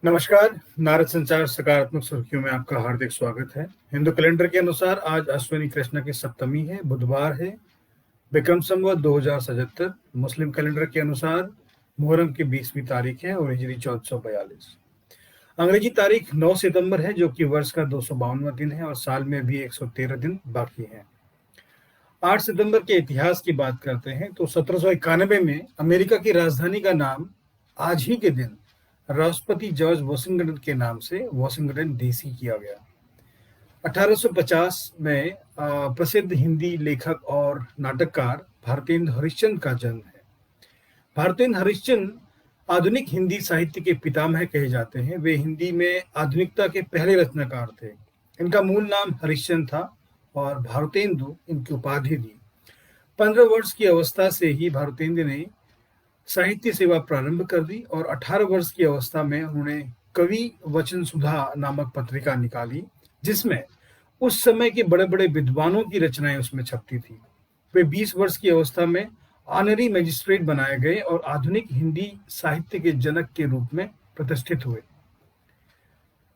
नमस्कार। नारद संचार सकारात्मक सुर्खियों में आपका हार्दिक स्वागत है। हिंदू कैलेंडर के अनुसार आज अश्विनी कृष्ण की सप्तमी है, बुधवार है, विक्रम संवत 2077। मुस्लिम कैलेंडर के अनुसार मुहर्रम की 20वीं तारीख है और हिजरी 1442। अंग्रेजी तारीख 9 सितंबर है, जो कि वर्ष का 252वां दिन है और साल में भी 113 दिन बाकी है। 8 सितंबर के इतिहास की बात करते हैं तो 1791 में अमेरिका की राजधानी का नाम आज ही के दिन राष्ट्रपति जॉर्ज वॉशिंगटन के नाम से वॉशिंगटन डीसी किया गया। 1850 में प्रसिद्ध हिंदी लेखक और नाटककार भारतेंद्र हरिश्चंद्र का जन्म है। भारतेंद्र हरिश्चंद्र आधुनिक हिंदी साहित्य के पितामह कहे जाते हैं। वे हिंदी में आधुनिकता के पहले रचनाकार थे। इनका मूल नाम हरिश्चंद्र था और भारतेंदु इनकी उपाधि थी। 15 वर्ष की अवस्था से ही भारतेंदु ने साहित्य सेवा प्रारंभ कर दी और 18 वर्ष की अवस्था में उन्होंने कवि वचन सुधा नामक पत्रिका निकाली, जिसमें उस समय के बड़े बड़े विद्वानों की रचनाएं उसमें छपती थी। वे 20 वर्ष की अवस्था में ऑनरी मैजिस्ट्रेट बनाए गए और आधुनिक हिंदी साहित्य के जनक के रूप में प्रतिष्ठित हुए।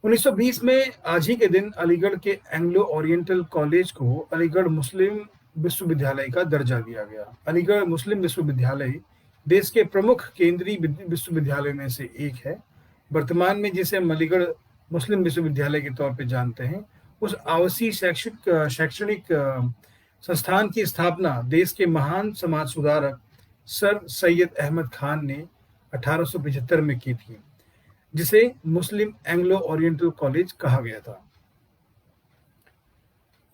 1920 में आज ही के दिन अलीगढ़ के एंग्लो ओरिएंटल कॉलेज को अलीगढ़ मुस्लिम विश्वविद्यालय का दर्जा दिया गया। अलीगढ़ मुस्लिम विश्वविद्यालय देश के प्रमुख केंद्रीय विश्वविद्यालय में से एक है। वर्तमान में जिसे हम अलीगढ़ मुस्लिम विश्वविद्यालय के तौर पर जानते हैं, उस आवासीय शैक्षणिक संस्थान की स्थापना देश के महान समाज सुधारक सर सैयद अहमद खान ने 1875 में की थी, जिसे मुस्लिम एंग्लो ओरिएंटल कॉलेज कहा गया था।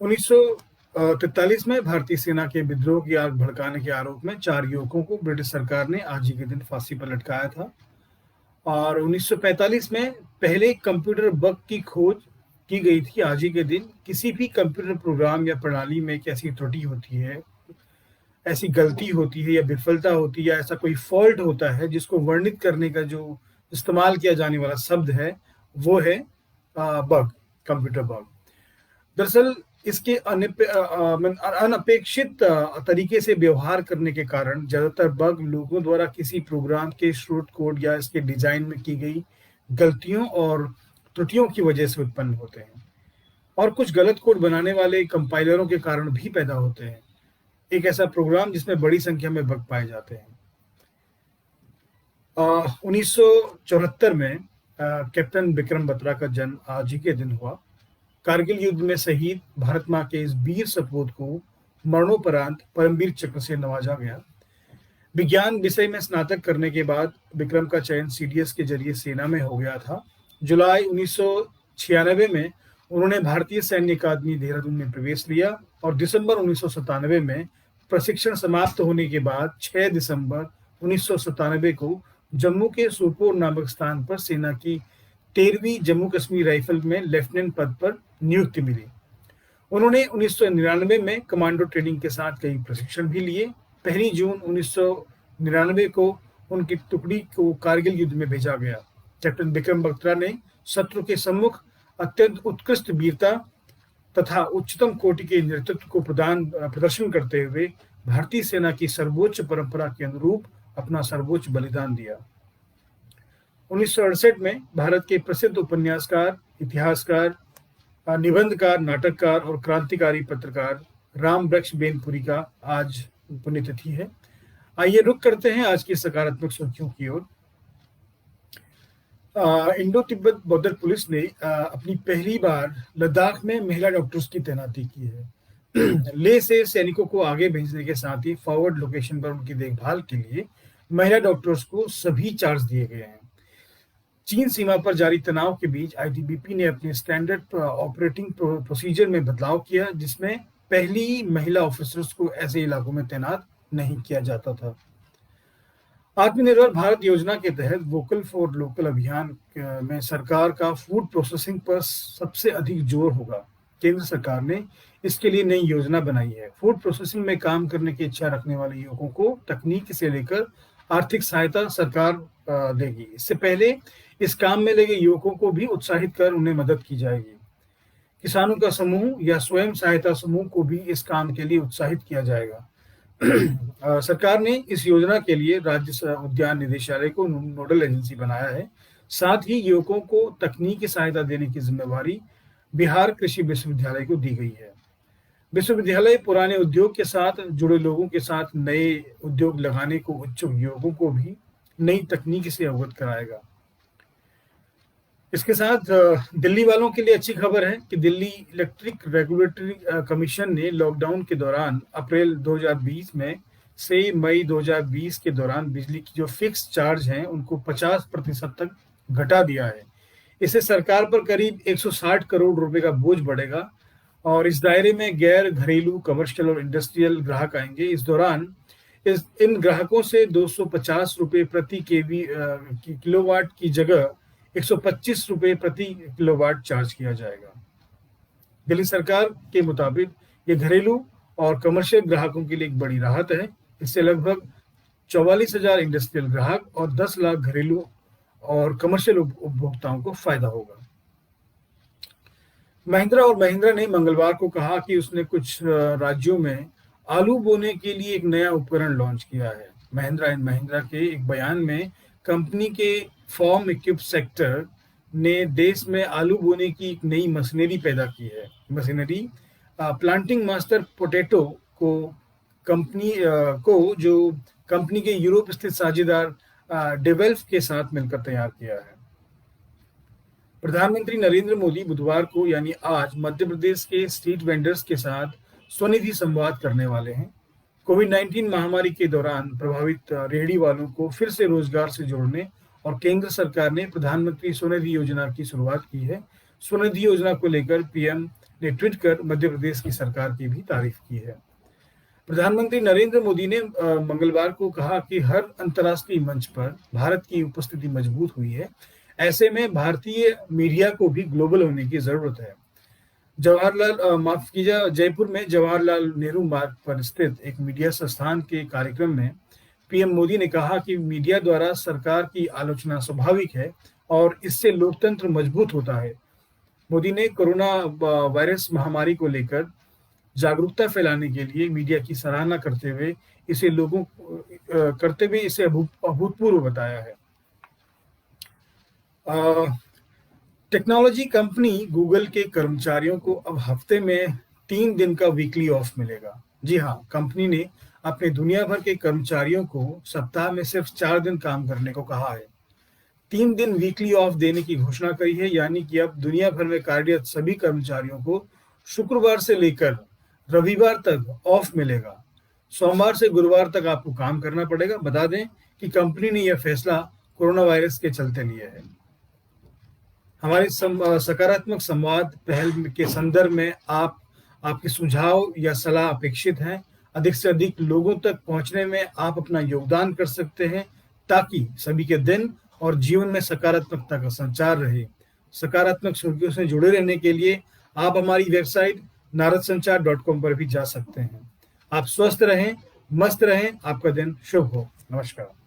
1943 में भारतीय सेना के विद्रोह की आग भड़काने के आरोप में 4 युवकों को ब्रिटिश सरकार ने आज ही के दिन फांसी पर लटकाया था। और 1945 में पहले कंप्यूटर बग की खोज की गई थी। आज ही के दिन किसी भी कंप्यूटर प्रोग्राम या प्रणाली में एक ऐसी त्रुटि होती है, ऐसी गलती होती है या विफलता होती है या ऐसा कोई फॉल्ट होता है जिसको वर्णित करने का जो इस्तेमाल किया जाने वाला शब्द है वो है बग, कंप्यूटर बग। दरअसल इसके अनपेक्षित तरीके से व्यवहार करने के कारण ज्यादातर बग लोगों द्वारा किसी प्रोग्राम के स्रोत कोड या इसके डिजाइन में की गई गलतियों और त्रुटियों की वजह से उत्पन्न होते हैं और कुछ गलत कोड बनाने वाले कंपाइलरों के कारण भी पैदा होते हैं। एक ऐसा प्रोग्राम जिसमें बड़ी संख्या में बग पाए जाते हैं। 1974 में कैप्टन विक्रम बत्रा का जन्म आज ही के दिन हुआ। कारगिल युद्ध में शहीद भारत मां के इस वीर सपूत को मरणोपरांत परमवीर चक्र से नवाजा गया। विज्ञान विषय में स्नातक करने के बाद विक्रम का चयन सीडीएस के जरिए सेना में हो गया था। जुलाई 1996 में उन्होंने भारतीय सैन्य अकादमी देहरादून में प्रवेश लिया और दिसंबर 1997 में प्रशिक्षण समाप्त होने के बाद 6 दिसंबर 1997 को जम्मू के सुरपुर नामक स्थान पर सेना की 13वीं जम्मू कश्मीर राइफल में लेफ्टिनेंट पद पर नियुक्ति मिली। उन्होंने 1999 में कमांडो ट्रेनिंग के साथ कई प्रशिक्षण भी लिए। 1 जून 1999 को उनकी टुकड़ी को कारगिल युद्ध में भेजा गया। कैप्टन विक्रम बत्रा ने शत्रु के सम्मुख अत्यंत उत्कृष्ट वीरता तथा उच्चतम कोटि के नेतृत्व को प्रदर्शन करते हुए भारतीय सेना की सर्वोच्च परंपरा के अनुरूप अपना सर्वोच्च बलिदान दिया। 1968 में भारत के प्रसिद्ध उपन्यासकार, इतिहासकार, निबंधकार, नाटककार और क्रांतिकारी पत्रकार राम वृक्ष बेनपुरी का आज पुण्यतिथि है। आइए रुक करते हैं आज की सकारात्मक सुर्खियों की ओर। इंडो तिब्बत बौद्ध पुलिस ने अपनी पहली बार लद्दाख में महिला डॉक्टर्स की तैनाती की है। लेह से सैनिकों को आगे भेजने के साथ ही फॉरवर्ड लोकेशन पर उनकी देखभाल के लिए महिला डॉक्टर्स को सभी चार्ज दिए गए हैं। चीन सीमा पर जारी तनाव के बीच आईटीबीपी ने अपने स्टैंडर्ड ऑपरेटिंग प्रोसीजर में बदलाव किया, जिसमें पहली महिला ऑफिसर्स को ऐसे इलाकों में तैनात नहीं किया जाता था। आत्मनिर्भर भारत योजना के तहत वोकल फॉर लोकल अभियान में सरकार का फूड प्रोसेसिंग पर सबसे अधिक जोर होगा। केंद्र सरकार ने इसके लिए नई योजना बनाई है। फूड प्रोसेसिंग में काम करने की इच्छा रखने वाले युवकों को तकनीक से लेकर आर्थिक सहायता सरकार देगी। इससे पहले इस काम में लगे युवकों को भी उत्साहित कर उन्हें मदद की जाएगी। किसानों का समूह या स्वयं सहायता समूह को भी इस काम के लिए उत्साहित किया जाएगा। सरकार ने इस योजना के लिए राज्य उद्यान निदेशालय को नोडल एजेंसी बनाया है। साथ ही युवकों को तकनीकी सहायता देने की जिम्मेवारी बिहार कृषि विश्वविद्यालय को दी गई है। विश्वविद्यालय पुराने उद्योग के साथ जुड़े लोगों के साथ नए उद्योग लगाने को इच्छुक युवकों को भी नई तकनीक से अवगत कराएगा। इसके साथ दिल्ली वालों के लिए अच्छी खबर है कि दिल्ली इलेक्ट्रिक रेगुलेटरी कमीशन ने लॉकडाउन के दौरान अप्रैल 2020 में से मई 2020 के दौरान बिजली की जो फिक्स चार्ज हैं उनको 50% तक घटा दिया है। इससे सरकार पर करीब 160 करोड़ रुपए का बोझ बढ़ेगा और इस दायरे में गैर घरेलू, कमर्शियल और इंडस्ट्रियल ग्राहक आएंगे। इस दौरान इन ग्राहकों से 250 रुपए प्रति किलोवाट की जगह 125 रुपए प्रति किलोवाट चार्ज किया जाएगा। दिल्ली सरकार के मुताबिक ये घरेलू और कमर्शियल ग्राहकों के लिए एक बड़ी राहत है। इससे लगभग 44,000 इंडस्ट्रियल ग्राहक और 10 लाख घरेलू और कमर्शियल उपभोक्ताओं को फायदा होगा। महिंद्रा और महिंद्रा ने मंगलवार को कहा कि उसने कुछ राज्यों में आलू बोने के लिए एक नया उपकरण लॉन्च किया है। महिंद्रा एंड महिंद्रा के एक बयान में कंपनी के फार्म इक्विप सेक्टर ने देश में आलू बोने की एक नई मशीनरी पैदा की है। मशीनरी प्लांटिंग मास्टर पोटैटो को कंपनी के यूरोप स्थित साझेदार डेवेल्फ के साथ मिलकर तैयार किया है। प्रधानमंत्री नरेंद्र मोदी बुधवार को यानी आज मध्य प्रदेश के स्ट्रीट वेंडर्स के साथ स्वनिधि संवाद करने वाले हैं। कोविड-19 महामारी के दौरान प्रभावित रेहड़ी वालों को फिर से रोजगार से जोड़ने और केंद्र सरकार ने प्रधानमंत्री स्वनिधि योजना की शुरुआत की है। स्वनिधि योजना को लेकर पीएम ने ट्वीट कर मध्य प्रदेश की सरकार की भी तारीफ की है। प्रधानमंत्री नरेंद्र मोदी ने मंगलवार को कहा कि हर अंतर्राष्ट्रीय मंच पर भारत की उपस्थिति मजबूत हुई है। ऐसे में भारतीय मीडिया को भी ग्लोबल होने की जरूरत है। जयपुर में जवाहरलाल नेहरू मार्ग पर स्थित एक मीडिया संस्थान के कार्यक्रम में पीएम मोदी ने कहा कि मीडिया द्वारा सरकार की आलोचना स्वाभाविक है और इससे लोकतंत्र मजबूत होता है। मोदी ने कोरोना वायरस महामारी को लेकर जागरूकता फैलाने के लिए मीडिया की सराहना करते हुए इसे अभूतपूर्व बताया है। टेक्नोलॉजी कंपनी गूगल के कर्मचारियों को अब हफ्ते में 3 दिन का वीकली ऑफ मिलेगा। जी हाँ, कंपनी ने अपने दुनिया भर के कर्मचारियों को सप्ताह में सिर्फ 4 दिन काम करने को कहा है। 3 दिन वीकली ऑफ देने की घोषणा करी है, यानी कि अब दुनिया भर में कार्यरत सभी कर्मचारियों को शुक्रवार से लेकर रविवार तक ऑफ मिलेगा। सोमवार से गुरुवार तक आपको काम करना पड़ेगा। बता दें कि कंपनी ने यह फैसला कोरोना वायरस के चलते लिया है। हमारे सकारात्मक संवाद पहल के संदर्भ में आपके सुझाव या सलाह अपेक्षित हैं। अधिक से अधिक लोगों तक पहुंचने में आप अपना योगदान कर सकते हैं ताकि सभी के दिन और जीवन में सकारात्मकता का संचार रहे। सकारात्मक सुर्खियों से जुड़े रहने के लिए आप हमारी वेबसाइट naradsanchar.com पर भी जा सकते हैं। आप स्वस्थ रहें, मस्त रहें, आपका दिन शुभ हो। नमस्कार।